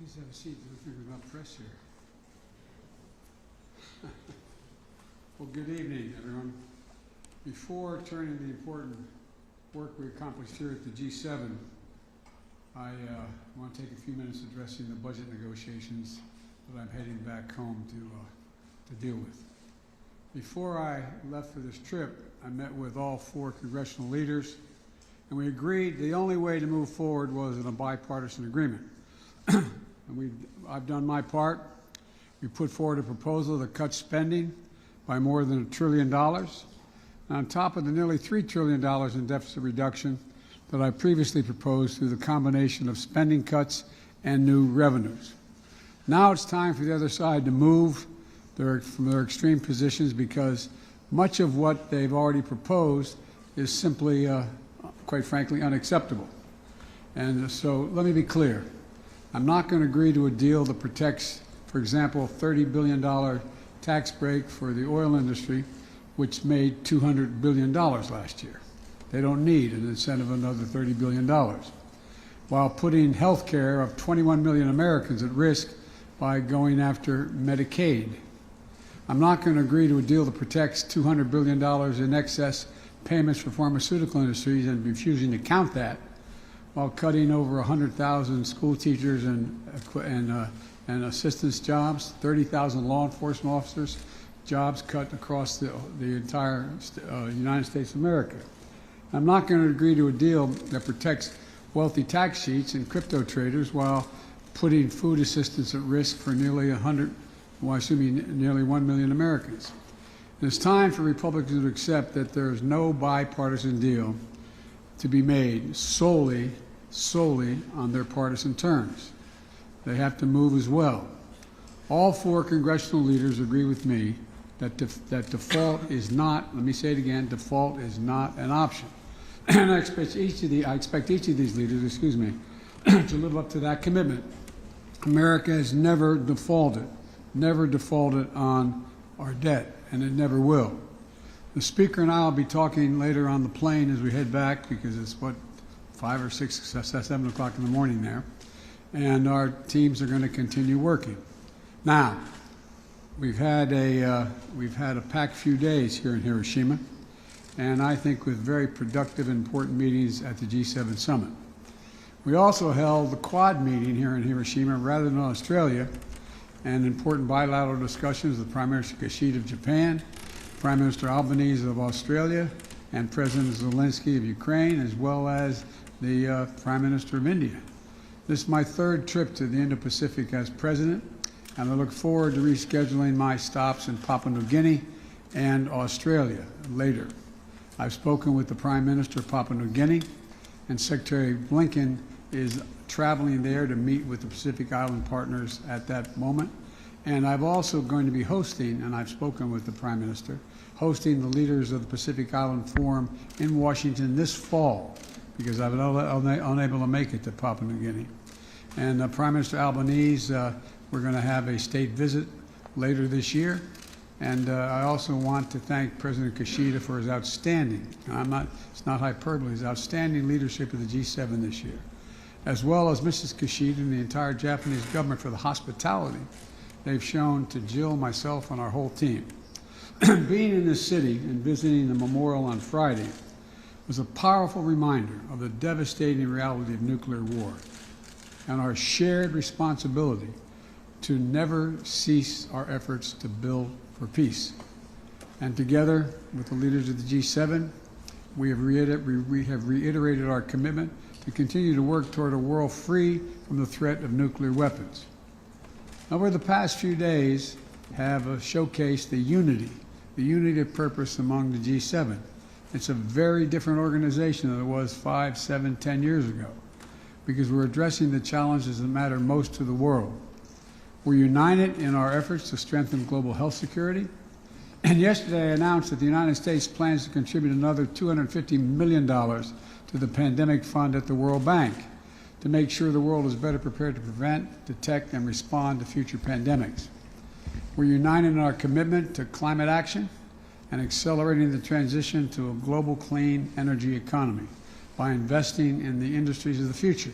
Please have a seat. I don't think we're not press here. Well, good evening, everyone. Before turning to the important work we accomplished here at the G7, I want to take a few minutes addressing the budget negotiations that I'm heading back home to deal with. Before I left for this trip, I met with all 4 congressional leaders, and we agreed the only way to move forward was in a bipartisan agreement. I've done my part. We put forward a proposal that cuts spending by more than $1 trillion, on top of the nearly $3 trillion in deficit reduction that I previously proposed through the combination of spending cuts and new revenues. Now it's time for the other side to move from their extreme positions, because much of what they've already proposed is simply, quite frankly, unacceptable. And so let me be clear. I'm not going to agree to a deal that protects, for example, $30 billion tax break for the oil industry, which made $200 billion last year. They don't need an incentive of another $30 billion, while putting health care of 21 million Americans at risk by going after Medicaid. I'm not going to agree to a deal that protects $200 billion in excess payments for pharmaceutical industries and refusing to count that, while cutting over 100,000 school teachers and assistance jobs, 30,000 law enforcement officers jobs cut across the entire United States of America. I'm not going to agree to a deal that protects wealthy tax cheats and crypto traders while putting food assistance at risk for nearly 1 million Americans. And it's time for Republicans to accept that there is no bipartisan deal to be made solely on their partisan terms. They have to move as well. All 4 congressional leaders agree with me that default is not, let me say it again, default is not an option. And I expect each of these leaders, to live up to that commitment. America has never defaulted on our debt, and it never will. The Speaker and I will be talking later on the plane as we head back, because it's 5 or 6, 7 o'clock in the morning there, and our teams are going to continue working. Now, we've had a packed few days here in Hiroshima, and I think with very productive and important meetings at the G7 summit. We also held the Quad meeting here in Hiroshima rather than Australia, and important bilateral discussions with Prime Minister Kishida of Japan, Prime Minister Albanese of Australia, and President Zelensky of Ukraine, as well as the Prime Minister of India. This is my 3rd trip to the Indo-Pacific as President, and I look forward to rescheduling my stops in Papua New Guinea and Australia later. I've spoken with the Prime Minister of Papua New Guinea, and Secretary Blinken is traveling there to meet with the Pacific Island partners at that moment. And I'm also going to be hosting, and I've spoken with the Prime Minister, hosting the leaders of the Pacific Island Forum in Washington this fall, because I've been unable to make it to Papua New Guinea. And Prime Minister Albanese, we're going to have a state visit later this year. And I also want to thank President Kishida for his outstanding, it's not hyperbole, his outstanding leadership of the G7 this year, as well as Mrs. Kishida and the entire Japanese government for the hospitality they've shown to Jill, myself, and our whole team. Being in this city and visiting the memorial on Friday was a powerful reminder of the devastating reality of nuclear war and our shared responsibility to never cease our efforts to build for peace. And together with the leaders of the G7, we have reiterated our commitment to continue to work toward a world free from the threat of nuclear weapons. Over the past few days have showcased the unity of purpose among the G7. It's a very different organization than it was 5, 7, 10 years ago, because we're addressing the challenges that matter most to the world. We're united in our efforts to strengthen global health security. And yesterday I announced that the United States plans to contribute another $250 million to the pandemic fund at the World Bank to make sure the world is better prepared to prevent, detect, and respond to future pandemics. We're united in our commitment to climate action and accelerating the transition to a global clean energy economy by investing in the industries of the future.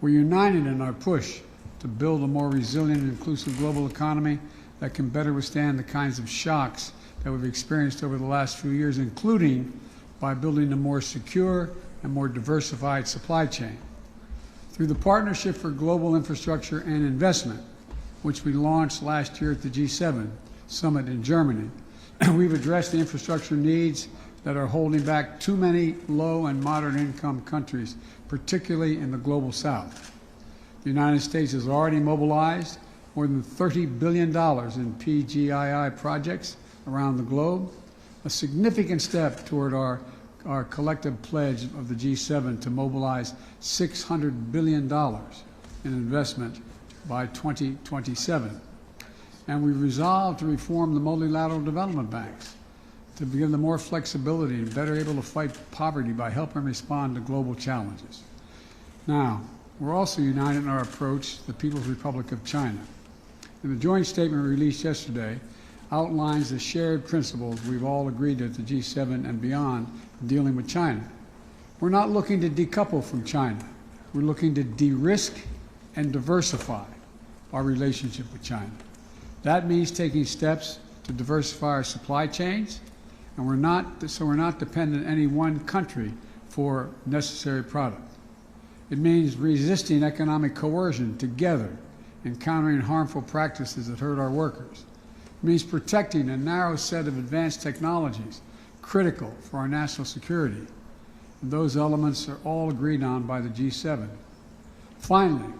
We're united in our push to build a more resilient and inclusive global economy that can better withstand the kinds of shocks that we've experienced over the last few years, including by building a more secure and more diversified supply chain. Through the Partnership for Global Infrastructure and Investment, which we launched last year at the G7 summit in Germany, we've addressed the infrastructure needs that are holding back too many low and moderate income countries, particularly in the global south. The United States has already mobilized more than $30 billion in PGII projects around the globe, a significant step toward our collective pledge of the G7 to mobilize $600 billion in investment by 2027. And we resolved to reform the multilateral development banks to give them more flexibility and better able to fight poverty by helping respond to global challenges. Now, we're also united in our approach to the People's Republic of China. And the joint statement released yesterday outlines the shared principles we've all agreed to at the G7 and beyond in dealing with China. We're not looking to decouple from China. We're looking to de-risk and diversify our relationship with China. That means taking steps to diversify our supply chains, and we're not dependent on any one country for necessary product. It means resisting economic coercion together and countering harmful practices that hurt our workers. It means protecting a narrow set of advanced technologies critical for our national security. And those elements are all agreed on by the G7. Finally,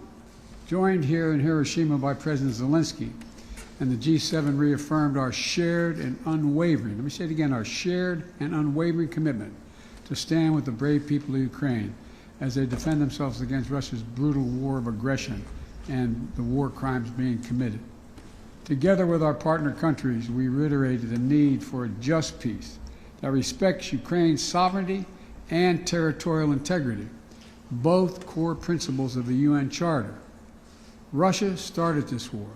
joined here in Hiroshima by President Zelensky, and the G7 reaffirmed our shared and unwavering, let me say it again, our shared and unwavering commitment to stand with the brave people of Ukraine as they defend themselves against Russia's brutal war of aggression and the war crimes being committed. Together with our partner countries, we reiterated the need for a just peace that respects Ukraine's sovereignty and territorial integrity, both core principles of the UN Charter. Russia started this war,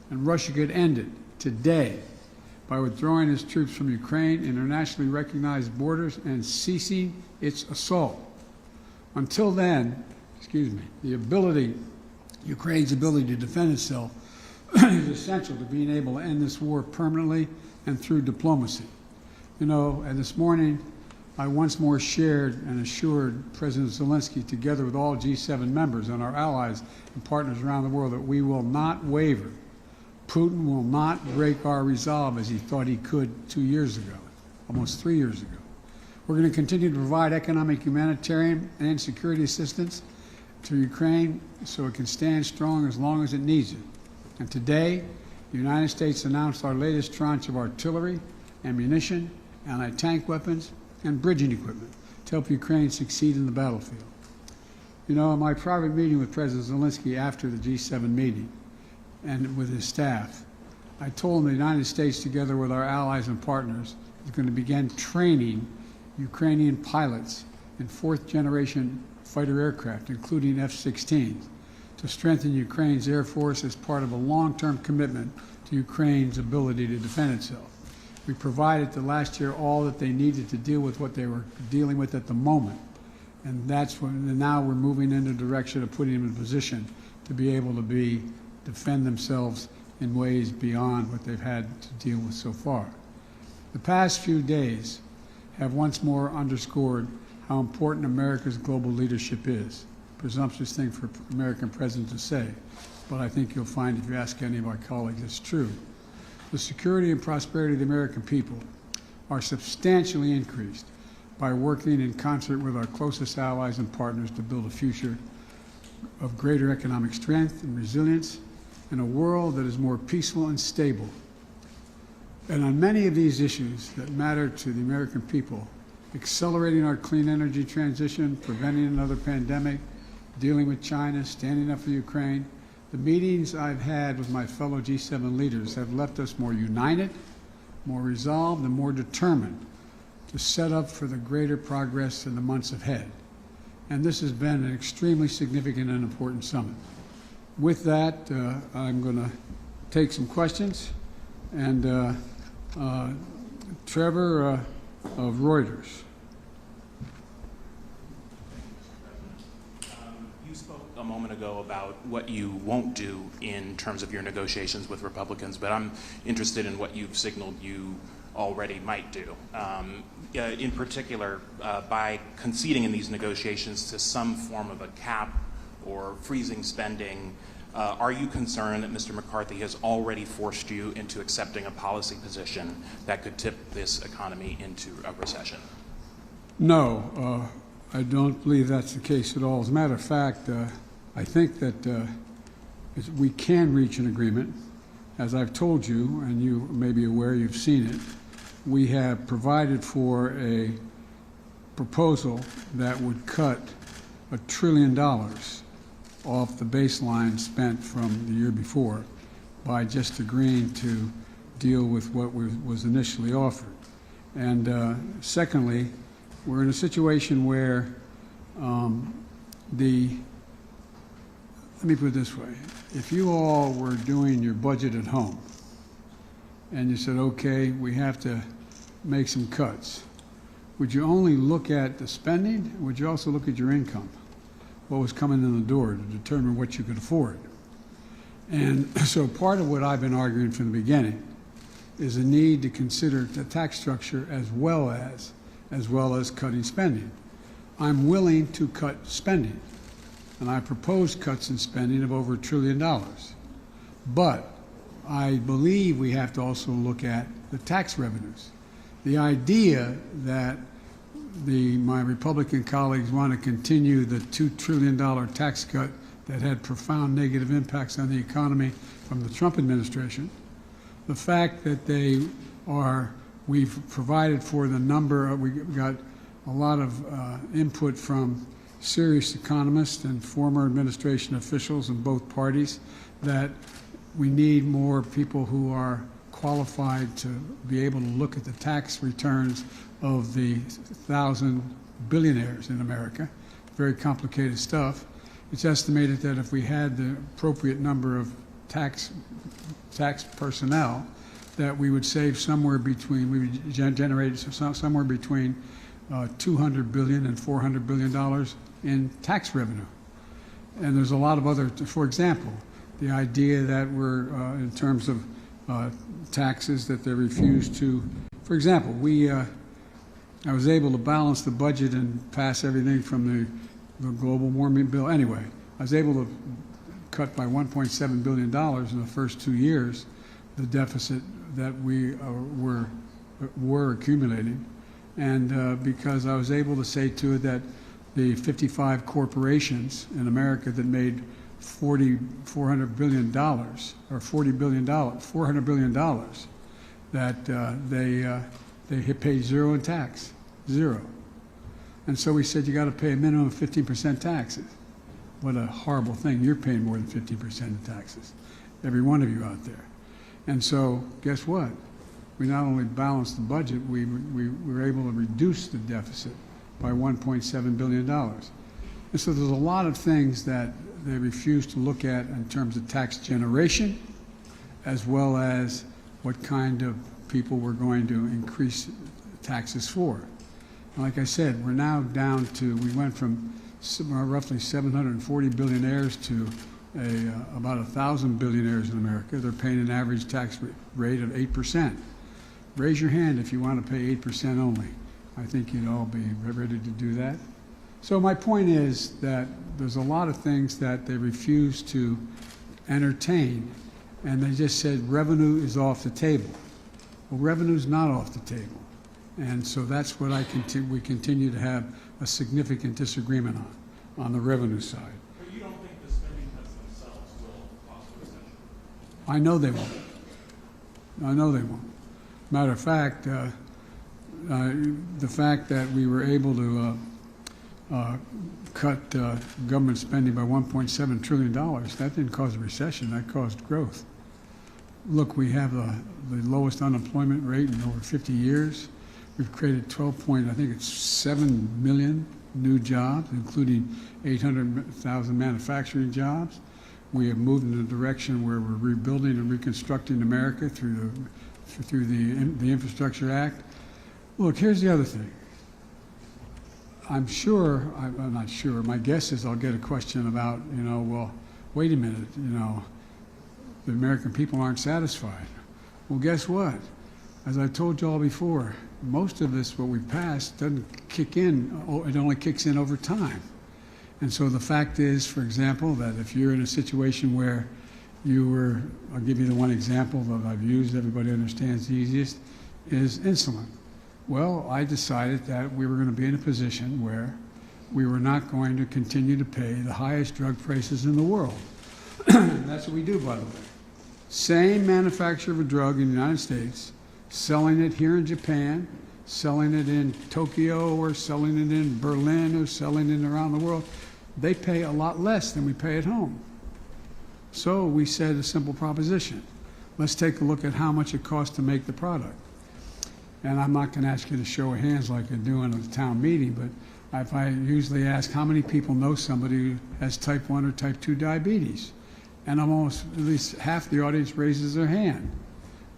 and Russia could end it today by withdrawing its troops from Ukraine, internationally recognized borders, and ceasing its assault. Until then, Ukraine's ability to defend itself is essential to being able to end this war permanently and through diplomacy. You know, and this morning, I once more shared and assured President Zelensky, together with all G7 members and our allies and partners around the world, that we will not waver. Putin will not break our resolve as he thought he could 2 years ago, almost 3 years ago. We're going to continue to provide economic, humanitarian, and security assistance to Ukraine so it can stand strong as long as it needs it. And today, the United States announced our latest tranche of artillery, ammunition, anti-tank weapons, and bridging equipment to help Ukraine succeed in the battlefield. You know, in my private meeting with President Zelensky after the G7 meeting and with his staff, I told him the United States, together with our allies and partners, is going to begin training Ukrainian pilots in fourth-generation fighter aircraft, including F-16s, to strengthen Ukraine's Air Force as part of a long-term commitment to Ukraine's ability to defend itself. We provided the last year all that they needed to deal with what they were dealing with at the moment. And that's when now we're moving in the direction of putting them in a position to be able to defend themselves in ways beyond what they've had to deal with so far. The past few days have once more underscored how important America's global leadership is. Presumptuous thing for an American president to say, but I think you'll find if you ask any of our colleagues, it's true. The security and prosperity of the American people are substantially increased by working in concert with our closest allies and partners to build a future of greater economic strength and resilience in a world that is more peaceful and stable. And on many of these issues that matter to the American people, accelerating our clean energy transition, preventing another pandemic, dealing with China, standing up for Ukraine, the meetings I've had with my fellow G7 leaders have left us more united, more resolved, and more determined to set up for the greater progress in the months ahead. And this has been an extremely significant and important summit. With that, I'm going to take some questions. And Trevor of Reuters. You spoke a moment ago about what you won't do in terms of your negotiations with Republicans, but I'm interested in what you've signaled you already might do. In particular, by conceding in these negotiations to some form of a cap or freezing spending, are you concerned that Mr. McCarthy has already forced you into accepting a policy position that could tip this economy into a recession? No, I don't believe that's the case at all. As a matter of fact, I think that we can reach an agreement. As I've told you, and you may be aware, you've seen it, we have provided for a proposal that would cut $1 trillion off the baseline spent from the year before by just agreeing to deal with what was initially offered. And secondly, we're in a situation where let me put it this way. If you all were doing your budget at home and you said, okay, we have to make some cuts, would you only look at the spending, or would you also look at your income, what was coming in the door, to determine what you could afford? And so part of what I've been arguing from the beginning is a need to consider the tax structure as well as cutting spending. I'm willing to cut spending, and I propose cuts in spending of over $1 trillion. But I believe we have to also look at the tax revenues. The idea that my Republican colleagues want to continue the $2 trillion tax cut that had profound negative impacts on the economy from the Trump administration, the fact that we've provided for the number, we got a lot of input from serious economists and former administration officials in both parties that we need more people who are qualified to be able to look at the tax returns of the 1,000 billionaires in America. Very complicated stuff. It's estimated that if we had the appropriate number of tax personnel, that we would save somewhere between, we would generate somewhere between $200 billion and $400 billion in tax revenue. And there's a lot of other, for example, the idea that we're, in terms of taxes, that they refuse to, for example, I was able to balance the budget and pass everything from the global warming bill. Anyway, I was able to cut by $1.7 billion in the first 2 years the deficit that we were accumulating. And because I was able to say to it that the 55 corporations in America that made $400 billion, or $400 billion, that they pay zero in tax, zero. And so we said, you got to pay a minimum of 15% taxes. What a horrible thing. You're paying more than 15% in taxes, every one of you out there. And so guess what? We not only balanced the budget, we were able to reduce the deficit by $1.7 billion. And so there's a lot of things that they refuse to look at in terms of tax generation, as well as what kind of people we're going to increase taxes for. And like I said, we're now down to, we went from roughly 740 billionaires to about 1,000 billionaires in America. They're paying an average tax rate of 8%. Raise your hand if you want to pay 8% only. I think you'd all be ready to do that. So my point is that there's a lot of things that they refuse to entertain, and they just said revenue is off the table. Well, revenue's not off the table. And so that's what we continue to have a significant disagreement on the revenue side. But you don't think the spending cuts themselves will cause a recession? I know they won't. I know they won't. Matter of fact, the fact that we were able to cut government spending by $1.7 trillion, that didn't cause a recession, that caused growth. Look, we have the lowest unemployment rate in over 50 years. We've created 7 million new jobs, including 800,000 manufacturing jobs. We have moved in a direction where we're rebuilding and reconstructing America through the Infrastructure Act. Look, here's the other thing. I'm sure, I'm not sure, my guess is I'll get a question about, well, wait a minute, the American people aren't satisfied. Well, guess what? As I told you all before, most of this, what we passed, doesn't kick in, it only kicks in over time. And so the fact is, for example, that if you're in a situation where I'll give you the one example that I've used, everybody understands the easiest, is insulin. Well, I decided that we were going to be in a position where we were not going to continue to pay the highest drug prices in the world. And that's what we do, by the way. Same manufacturer of a drug in the United States, selling it here in Japan, selling it in Tokyo, or selling it in Berlin, or selling it around the world, they pay a lot less than we pay at home. So we said a simple proposition. Let's take a look at how much it costs to make the product. And I'm not going to ask you to show of hands like I do in a town meeting, but if I usually ask how many people know somebody who has type 1 or type 2 diabetes, and almost at least half the audience raises their hand.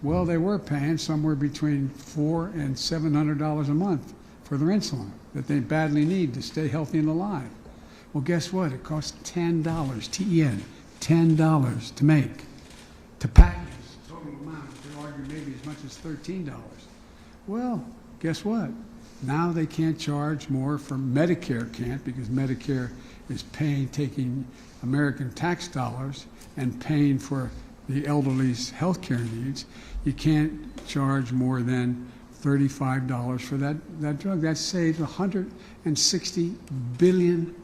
Well, they were paying somewhere between $400 and $700 a month for their insulin that they badly need to stay healthy and alive. Well, guess what? It costs $10, T-E-N, $10 to make. To package, total amount, they argue maybe as much as $13. Well, guess what? Now they can't charge more for Medicare can't, because Medicare is taking American tax dollars and paying for the elderly's health care needs. You can't charge more than $35 for that drug. That saves $160 billion.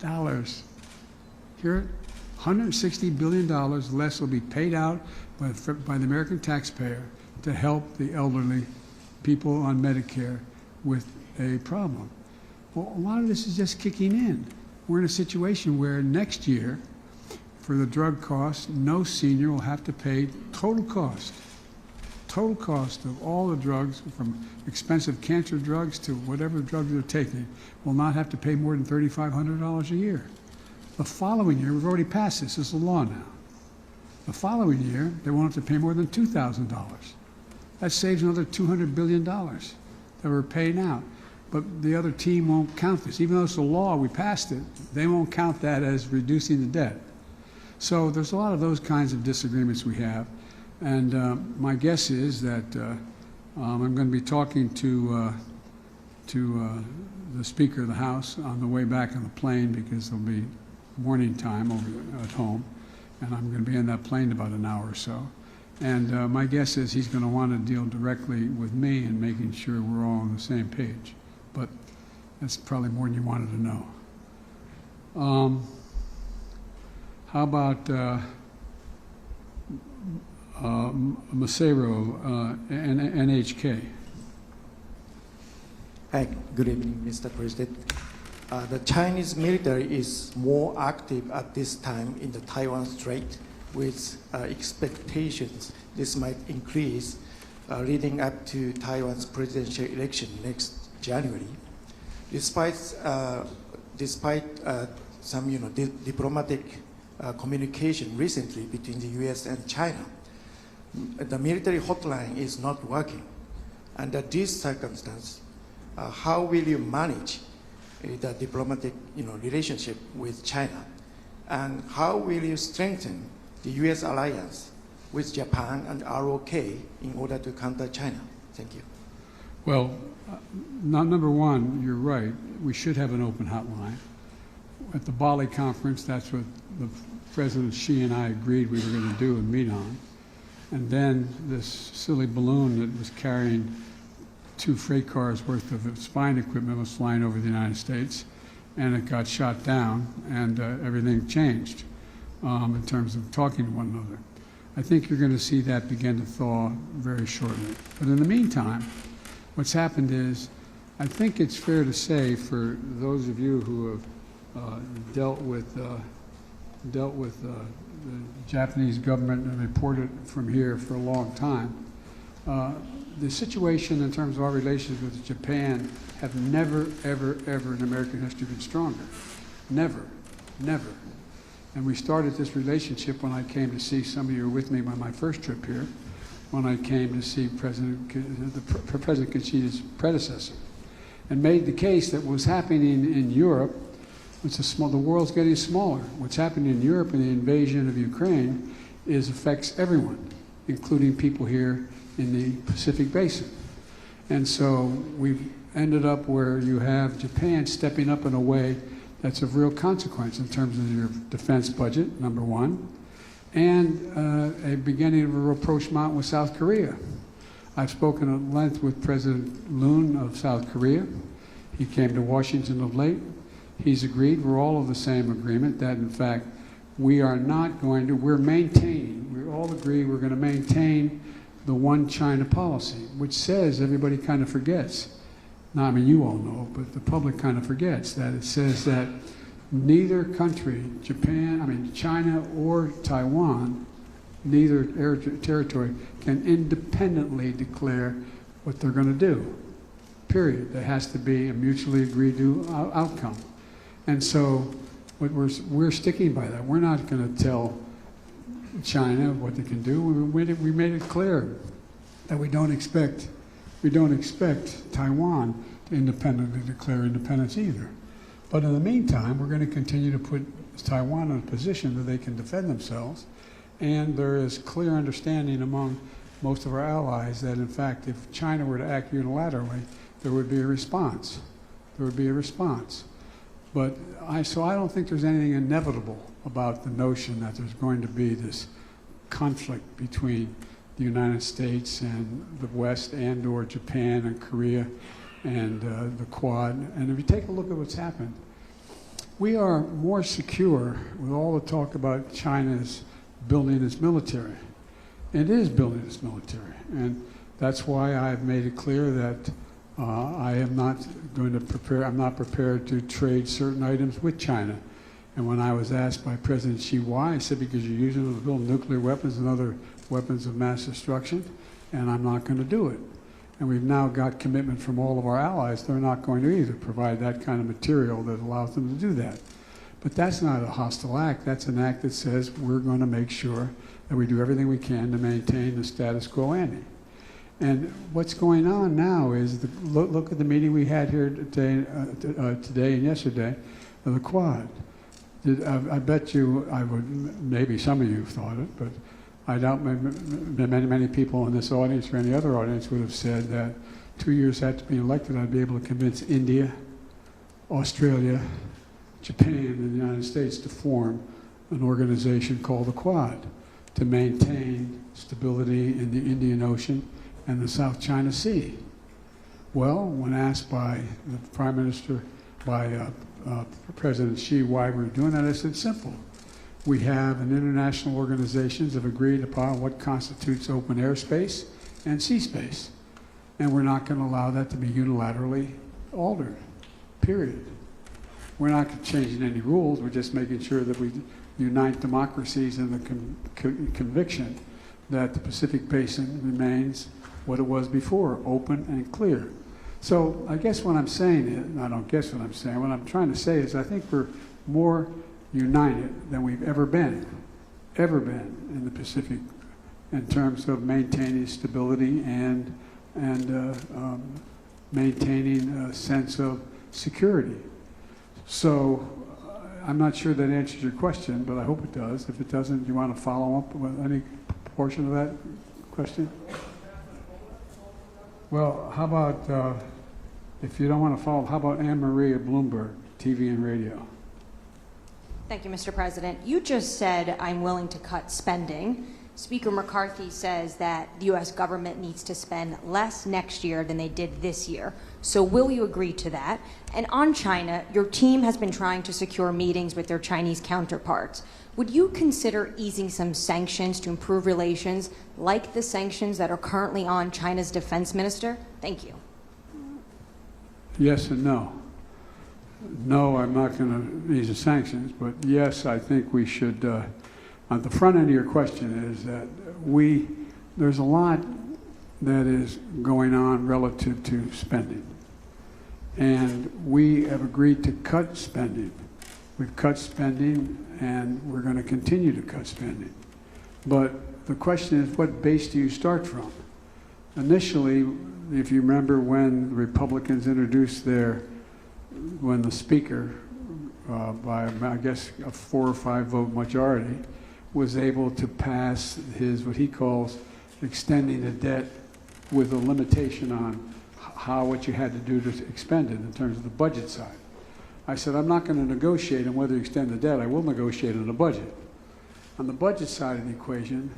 Hear it? $160 billion less will be paid out by the American taxpayer to help the elderly people on Medicare with a problem. Well, a lot of this is just kicking in. We're in a situation where next year, for the drug costs, no senior will have to pay total cost of all the drugs, from expensive cancer drugs to whatever drugs they're taking, will not have to pay more than $3,500 a year. The following year, we've already passed this, it's a law now. The following year, they won't have to pay more than $2,000. That saves another $200 billion that we're paying out. But the other team won't count this. Even though it's a law, we passed it, they won't count that as reducing the debt. So there's a lot of those kinds of disagreements we have. And my guess is that I'm going to be talking to the Speaker of the House on the way back on the plane, because there'll be morning time over at home, and I'm going to be in that plane about an hour or so. And my guess is he's going to want to deal directly with me and making sure we're all on the same page. But that's probably more than you wanted to know. How about Macero, NHK? Hi, good evening, Mr. President. The Chinese military is more active at this time in the Taiwan Strait, with expectations this might increase leading up to Taiwan's presidential election next January. Despite some diplomatic communication recently between the U.S. and China, the military hotline is not working. Under these circumstances, how will you manage the diplomatic relationship with China? And how will you strengthen the U.S. alliance with Japan and ROK in order to counter China? Thank you. Well, number one, you're right. We should have an open hotline. At the Bali conference, that's what the President Xi and I agreed we were going to do and meet on. And then this silly balloon that was carrying 2 freight cars worth of spine equipment was flying over the United States, and it got shot down, and everything changed in terms of talking to one another. I think you're going to see that begin to thaw very shortly. But in the meantime, what's happened is, I think it's fair to say, for those of you who have dealt with the Japanese government and reported from here for a long time, the situation in terms of our relations with Japan have never, ever, ever in American history been stronger. Never, never. And we started this relationship when I came to see, some of you were with me on my first trip here, when I came to see President Kishida's predecessor. and made the case that what's happening in Europe, the world's getting smaller. What's happening in Europe in the invasion of Ukraine affects everyone, including people here in the Pacific Basin. And so we've ended up where you have Japan stepping up in a way that's of real consequence in terms of your defense budget, number one, and a beginning of a rapprochement with South Korea. I've spoken at length with President Moon of South Korea. He came to Washington of late. He's agreed, we're all of the same agreement, that in fact we are not going to, we all agree we're going to maintain the one China policy, which says, everybody kind of forgets, now I mean you all know, but the public kind of forgets that it says that neither country, China or Taiwan, neither territory can independently declare what they're going to do, period. There has to be a mutually agreed to outcome. And so we're sticking by that. We're not going to tell China what they can do. We made it clear that we don't expect Taiwan to independently declare independence either. But in the meantime, we're going to continue to put Taiwan in a position that they can defend themselves. And there is clear understanding among most of our allies that, in fact, if China were to act unilaterally, there would be a response. There would be a response. But so I don't think there's anything inevitable about the notion that there's going to be this conflict between the United States and the West and or Japan and Korea and the Quad. And if you take a look at what's happened, we are more secure with all the talk about China's building its military. It is building its military. And that's why I've made it clear that I am not going to I'm not prepared to trade certain items with China. And when I was asked by President Xi why, I said because you're using them to build nuclear weapons and other weapons of mass destruction, and I'm not going to do it. And we've now got commitment from all of our allies. They're not going to either provide that kind of material that allows them to do that. But that's not a hostile act. That's an act that says we're going to make sure that we do everything we can to maintain the status quo ante. And what's going on now is, look at the meeting we had here today and yesterday of the Quad. I bet you, maybe some of you thought it, but I doubt many people in this audience or any other audience would have said that 2 years after being elected, I'd be able to convince India, Australia, Japan, and the United States to form an organization called the Quad to maintain stability in the Indian Ocean and the South China Sea. Well, when asked by the Prime Minister, by President Xi why we're doing that, I said simple. We have an international organizations have agreed upon what constitutes open airspace and sea space. And we're not going to allow that to be unilaterally altered, period. We're not changing any rules, we're just making sure that we unite democracies in the conviction that the Pacific Basin remains what it was before, open and clear. So I guess what I'm saying is, I don't guess what I'm saying, what I'm trying to say is I think we're more united than we've ever been in the Pacific in terms of maintaining stability and maintaining a sense of security. So I'm not sure that answers your question, but I hope it does. If it doesn't, do you want to follow up with any portion of that question? Well, how about, if you don't want to follow, how about Anne Marie at Bloomberg, TV and radio? Thank you, Mr. President. You just said, I'm willing to cut spending. Speaker McCarthy says that the U.S. government needs to spend less next year than they did this year. So will you agree to that? And on China, your team has been trying to secure meetings with their Chinese counterparts. Would you consider easing some sanctions to improve relations, like the sanctions that are currently on China's defense minister? Thank you. Yes and no. No, I'm not going to ease the sanctions, but yes, I think we should. On the front end of your question is that there's a lot that is going on relative to spending. And we have agreed to cut spending. We've cut spending and we're going to continue to cut spending. But the question is, what base do you start from? Initially, if you remember when the Republicans introduced when the Speaker, by I guess a 4 or 5 vote majority, was able to pass what he calls extending the debt with a limitation on what you had to do to expend it in terms of the budget side. I said, I'm not going to negotiate on whether you extend the debt. I will negotiate on the budget. On the budget side of the equation,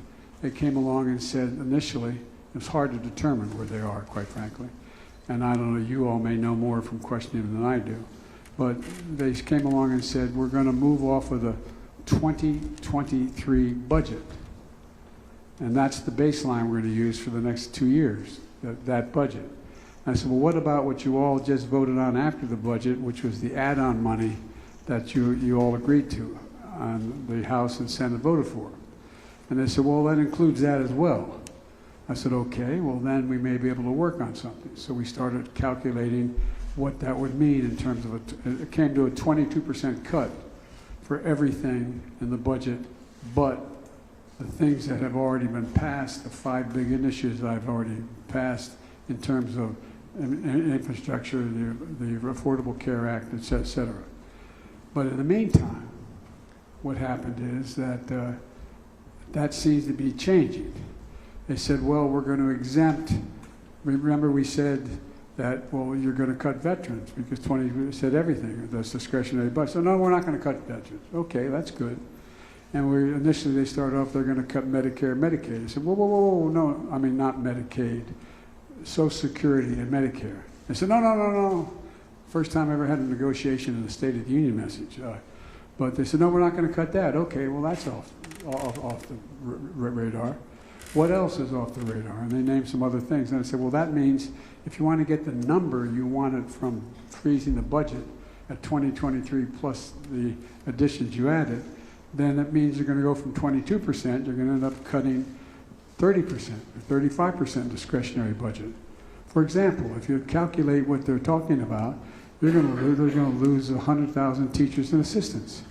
they came along and said initially, it was hard to determine where they are, quite frankly. And I don't know, you all may know more from questioning than I do. But they came along and said, we're going to move off of the 2023 budget. And that's the baseline we're going to use for the next 2 years, that budget. And I said, well, what about what you all just voted on after the budget, which was the add-on money that you all agreed to, and the House and Senate voted for? And they said, well, that includes that as well. I said, okay, well, then we may be able to work on something. So we started calculating what that would mean in terms of it came to a 22% cut for everything in the budget, but the things that have already been passed, the 5 big initiatives that I've already passed in terms of infrastructure, the Affordable Care Act, et cetera. But in the meantime, what happened is that that seems to be changing. They said, well, we're going to exempt. Remember we said that, well, you're going to cut veterans because 20 said everything, that's discretionary budget. So no, we're not going to cut veterans. Okay, that's good. And initially they started off, they're going to cut Medicare, Medicaid. I said, whoa, whoa, whoa, whoa, no, I mean not Medicaid, Social Security and Medicare. I said, no, no, no, no. First time I ever had a negotiation in the State of the Union message. But they said, no, we're not going to cut that. Okay, well, that's off the radar. What else is off the radar? And they named some other things. And I said, well, that means if you want to get the number you wanted from freezing the budget at 2023 plus the additions you added, then that means you're going to go from 22%, you're going to end up cutting 30% or 35% discretionary budget. For example, if you calculate what they're talking about, they're going to lose 100,000 teachers and assistants.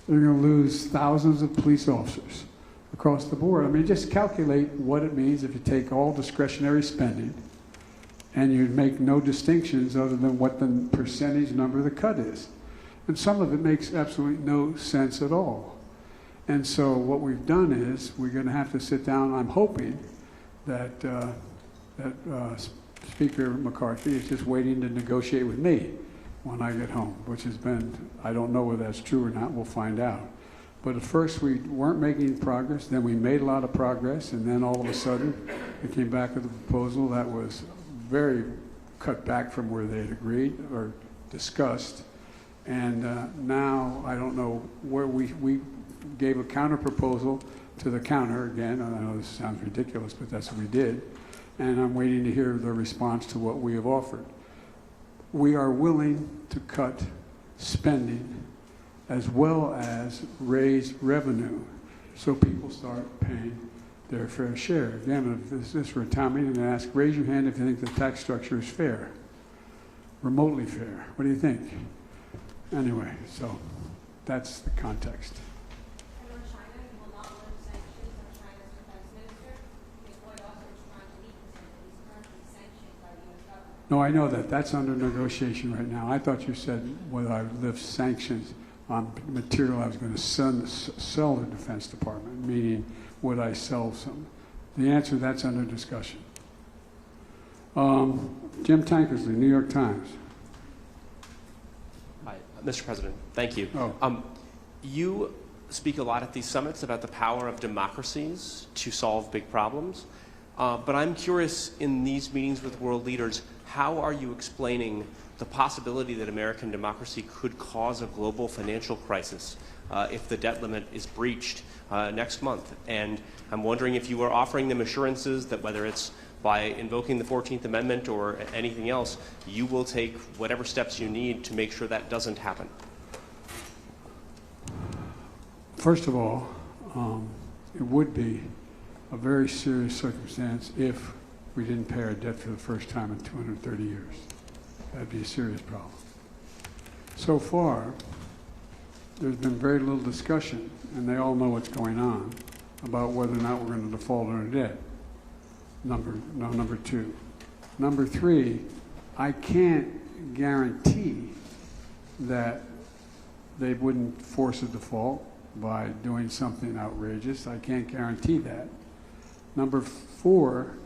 They're going to lose thousands of police officers across the board. I mean, just calculate what it means if you take all discretionary spending and you make no distinctions other than what the percentage number of the cut is. And some of it makes absolutely no sense at all. And so what we've done is we're going to have to sit down. I'm hoping that Speaker McCarthy is just waiting to negotiate with me when I get home, which has been, I don't know whether that's true or not, we'll find out. But at first we weren't making progress, then we made a lot of progress, and then all of a sudden we came back with a proposal that was very cut back from where they had agreed or discussed. And now I don't know where we gave a counter proposal to the counter again. I know this sounds ridiculous, but that's what we did. And I'm waiting to hear the response to what we have offered. We are willing to cut spending as well as raise revenue so people start paying their fair share. Again, if this were a town meeting, and ask, raise your hand if you think the tax structure is fair, remotely fair. What do you think? Anyway, so that's the context. And on China, you will not lift sanctions on China's defense minister. His point also is trying to weaken him, but he's currently sanctioned by the U.S. government. No, I know that. That's under negotiation right now. I thought you said whether I lift sanctions on material I was going to sell the Defense Department, meaning would I sell some? The answer, that's under discussion. Jim Tankersley, New York Times. Hi, Mr. President, thank you. Oh. You speak a lot at these summits about the power of democracies to solve big problems, but I'm curious in these meetings with world leaders, how are you explaining the possibility that American democracy could cause a global financial crisis if the debt limit is breached next month? And I'm wondering if you are offering them assurances that whether it's by invoking the 14th Amendment or anything else, you will take whatever steps you need to make sure that doesn't happen. First of all, it would be a very serious circumstance if we didn't pay our debt for the first time in 230 years. That'd be a serious problem. So far, there's been very little discussion, and they all know what's going on, about whether or not we're going to default on our debt. number two. Number three, I can't guarantee that they wouldn't force a default by doing something outrageous. I can't guarantee that. Number four,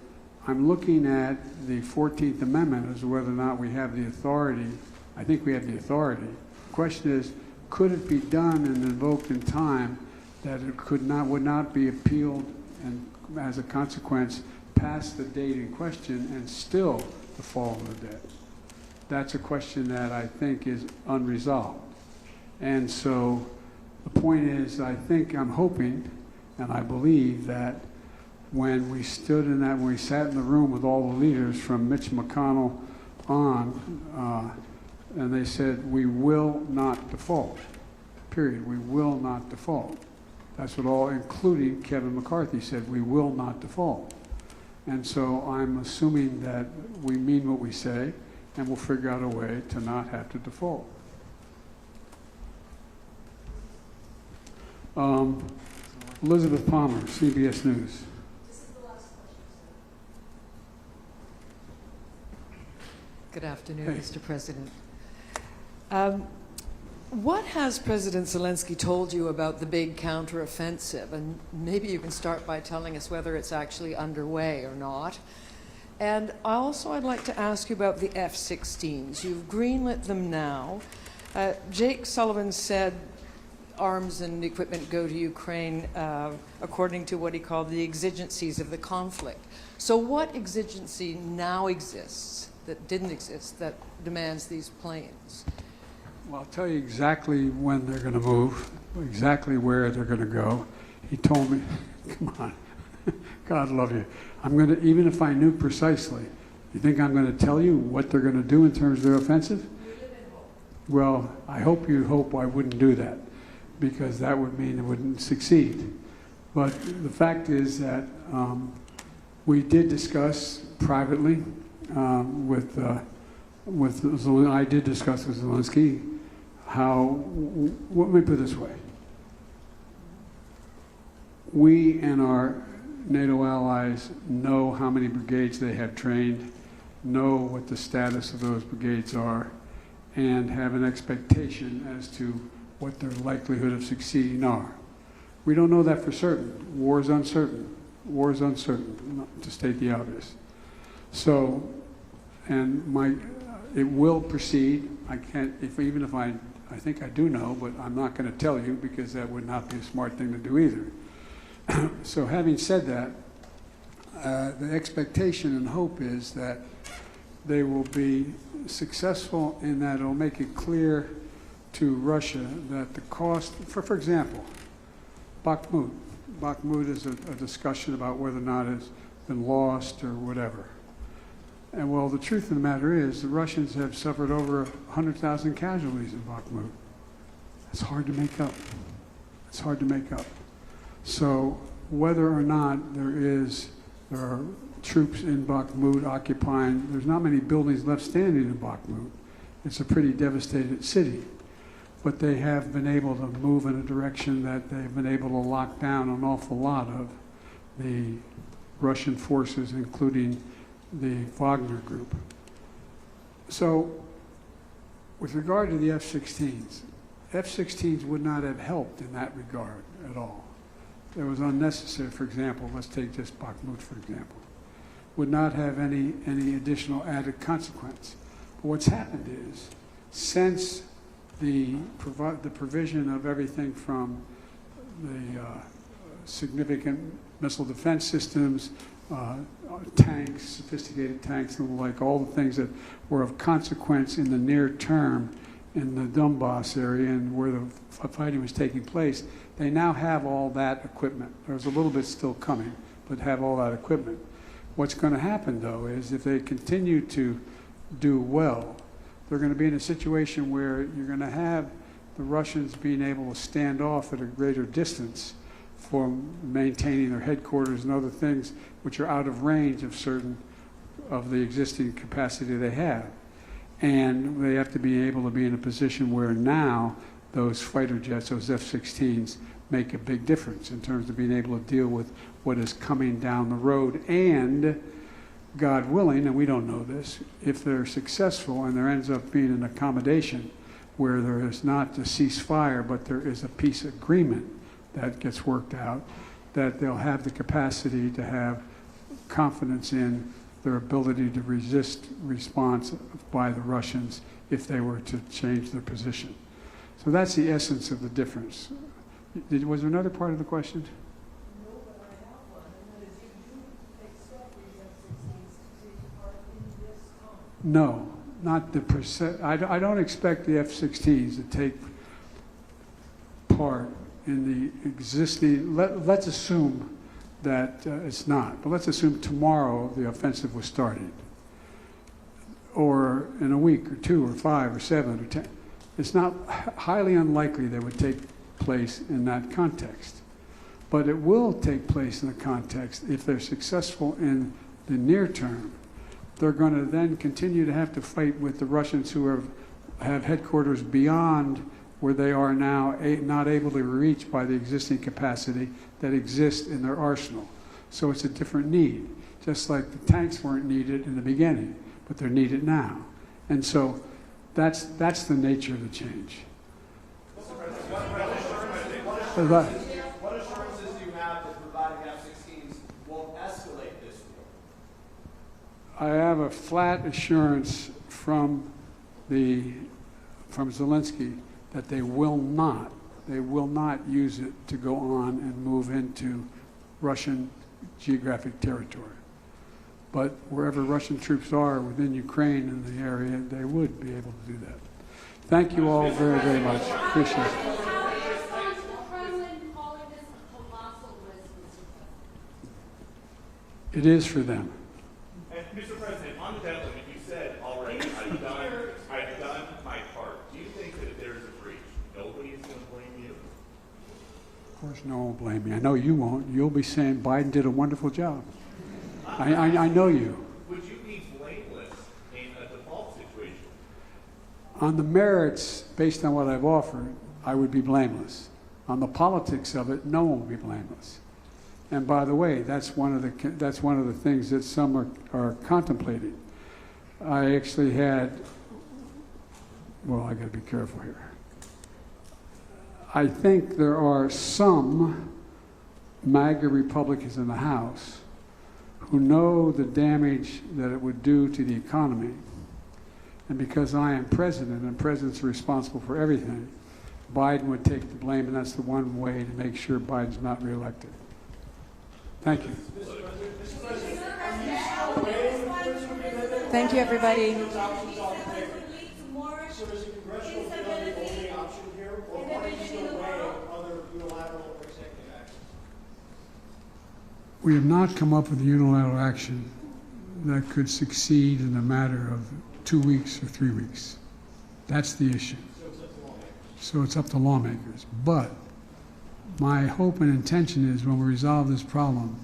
I'm looking at the 14th Amendment as to whether or not we have the authority. I think we have the authority. The question is, could it be done and invoked in time that it would not be appealed and as a consequence past the date in question and still default on the debt? That's a question that I think is unresolved. And so the point is, I'm hoping and I believe that when we sat in the room with all the leaders from Mitch McConnell on, and they said, we will not default, period. We will not default. That's what all, including Kevin McCarthy, said, we will not default. And so I'm assuming that we mean what we say, and we'll figure out a way to not have to default. Elizabeth Palmer, CBS News. Good afternoon, Hey. Mr. President. What has President Zelensky told you about the big counteroffensive? And maybe you can start by telling us whether it's actually underway or not. And I'd like to ask you about the F-16s. You've greenlit them now. Jake Sullivan said arms and equipment go to Ukraine according to what he called the exigencies of the conflict. So what exigency now exists that didn't exist that demands these planes? Well, I'll tell you exactly when they're going to move, exactly where they're going to go. He told me, come on, God love you. I'm going to, even if I knew precisely, you think I'm going to tell you what they're going to do in terms of their offensive? Well, I hope you hope I wouldn't do that, because that would mean it wouldn't succeed. But the fact is that we did discuss privately I did discuss with Zelensky how, let me put it this way. We and our NATO allies know how many brigades they have trained, know what the status of those brigades are, and have an expectation as to what their likelihood of succeeding are. We don't know that for certain. War is uncertain. War is uncertain, to state the obvious. So, and it will proceed. I can't, even if I think I do know, but I'm not going to tell you because that would not be a smart thing to do either. So having said that, the expectation and hope is that they will be successful in that it'll make it clear to Russia that the cost, for example, Bakhmut. Bakhmut is a discussion about whether or not it's been lost or whatever. And well, the truth of the matter is the Russians have suffered over 100,000 casualties in Bakhmut. It's hard to make up. It's hard to make up. So whether or not there are troops in Bakhmut occupying, there's not many buildings left standing in Bakhmut. It's a pretty devastated city. But they have been able to move in a direction that they've been able to lock down an awful lot of the Russian forces, including the Wagner group. So with regard to the F-16s, F-16s would not have helped in that regard at all. It was unnecessary. For example, let's take just Bakhmut, for example. Would not have any additional added consequence. But what's happened is, since the provision of everything from the significant missile defense systems, tanks, sophisticated tanks, and like all the things that were of consequence in the near term in the Donbass area and where the fighting was taking place, they now have all that equipment. There's a little bit still coming, but have all that equipment. What's going to happen, though, is if they continue to do well, they're going to be in a situation where you're going to have the Russians being able to stand off at a greater distance from maintaining their headquarters and other things which are out of range of certain of the existing capacity they have. And they have to be able to be in a position where now those fighter jets, those F-16s, make a big difference in terms of being able to deal with what is coming down the road. And God willing, and we don't know this, if they're successful and there ends up being an accommodation where there is not a ceasefire, but there is a peace agreement that gets worked out, that they'll have the capacity to have confidence in their ability to resist response by the Russians if they were to change their position. So that's the essence of the difference. Was there another part of the question? No, but I have one, and that is, you do expect these F-16s to take part in this conflict? No, not the percent. I don't expect the F-16s to take part in the existing. Let's assume that it's not, but let's assume tomorrow the offensive was started, or in a week or 2 or 5 or 7 or 10. It's not highly unlikely they would take place in that context, but it will take place in the context if they're successful in the near term. They're going to then continue to have to fight with the Russians who have headquarters beyond where they are now, not able to be reached by the existing capacity that exists in their arsenal. So it's a different need, just like the tanks weren't needed in the beginning, but they're needed now. And so that's the nature of the change. What assurances do you have that providing F-16s won't escalate this war? I have a flat assurance from Zelensky that they will not use it to go on and move into Russian geographic territory. But wherever Russian troops are within Ukraine and the area, they would be able to do that. Thank you all very, very much. Appreciate it. How do you respond to the Kremlin calling this a colossal risk, Mr. President? It is for them. And Mr. President, on the debt limit, you said already, I've done my part. Do you think that if there's a breach, nobody is going to blame you? Of course, no one will blame me. I know you won't. You'll be saying Biden did a wonderful job. I know you. Would you be blameless in a default situation? On the merits, based on what I've offered, I would be blameless. On the politics of it, no one will be blameless. And by the way, that's one of the things that some are contemplating. I actually had, well, I got to be careful here. I think there are some MAGA Republicans in the House who know the damage that it would do to the economy. And because I am president and presidents are responsible for everything, Biden would take the blame, and that's the one way to make sure Biden's not reelected. Thank you. Thank you, everybody. So is a congressional bill the only option here, or are you still weighing other unilateral or executive actions? We have not come up with a unilateral action that could succeed in a matter of 2 weeks or 3 weeks. That's the issue. So it's up to lawmakers. But my hope and intention is when we resolve this problem,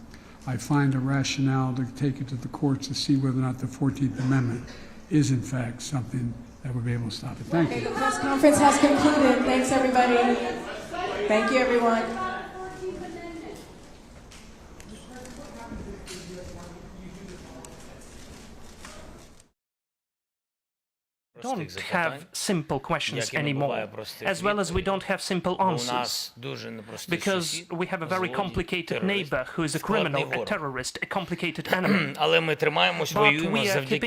I find a rationale to take it to the courts to see whether or not the 14th Amendment is in fact something that would be able to stop it. Thank you. The press conference has concluded. Thanks, everybody. Thank you, everyone. Don't have simple questions anymore, as well as we don't have simple answers, because we have a very complicated neighbor who is a criminal, a terrorist, a complicated enemy. But we are keeping